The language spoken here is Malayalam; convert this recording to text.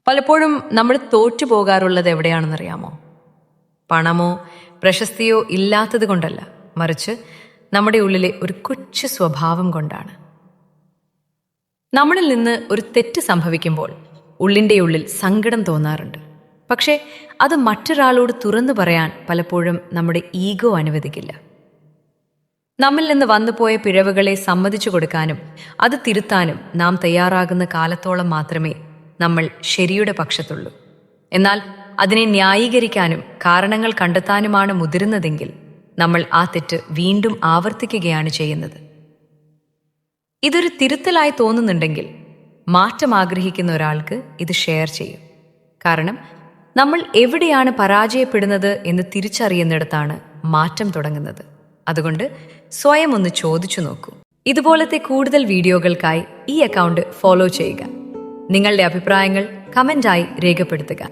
പലപ്പോഴും നമ്മൾ തോറ്റു പോകാറുള്ളത് എവിടെയാണെന്നറിയാമോ? പണമോ പ്രശസ്തിയോ ഇല്ലാത്തത് കൊണ്ടല്ല, മറിച്ച് നമ്മുടെ ഉള്ളിലെ ഒരു കൊച്ചു സ്വഭാവം കൊണ്ടാണ്. നമ്മളിൽ നിന്ന് ഒരു തെറ്റ് സംഭവിക്കുമ്പോൾ ഉള്ളിൻ്റെ ഉള്ളിൽ സങ്കടം തോന്നാറുണ്ട്. പക്ഷേ അത് മറ്റൊരാളോട് തുറന്നു പറയാൻ പലപ്പോഴും നമ്മുടെ ഈഗോ അനുവദിക്കില്ല. നമ്മിൽ നിന്ന് വന്നുപോയ പിഴവുകളെ സമ്മതിച്ചു കൊടുക്കാനും അത് തിരുത്താനും നാം തയ്യാറാകുന്ന കാലത്തോളം മാത്രമേ നമ്മൾ ശരിയുടെ പക്ഷത്തുള്ളൂ. എന്നാൽ അതിനെ ന്യായീകരിക്കാനും കാരണങ്ങൾ കണ്ടെത്താനുമാണ് മുതിരുന്നതെങ്കിൽ നമ്മൾ ആ തെറ്റ് വീണ്ടും ആവർത്തിക്കുകയാണ് ചെയ്യുന്നത്. ഇതൊരു തിരുത്തലായി തോന്നുന്നുണ്ടെങ്കിൽ മാറ്റം ആഗ്രഹിക്കുന്ന ഒരാൾക്ക് ഇത് ഷെയർ ചെയ്യും. കാരണം നമ്മൾ എവിടെയാണ് പരാജയപ്പെടുന്നത് എന്ന് തിരിച്ചറിയുന്നിടത്താണ് മാറ്റം തുടങ്ങുന്നത്. അതുകൊണ്ട് സ്വയം ഒന്ന് ചോദിച്ചു നോക്കൂ. ഇതുപോലത്തെ കൂടുതൽ വീഡിയോകൾക്കായി ഈ അക്കൗണ്ട് ഫോളോ ചെയ്യുക. നിങ്ങളുടെ അഭിപ്രായങ്ങൾ കമൻ്റായി രേഖപ്പെടുത്തുക.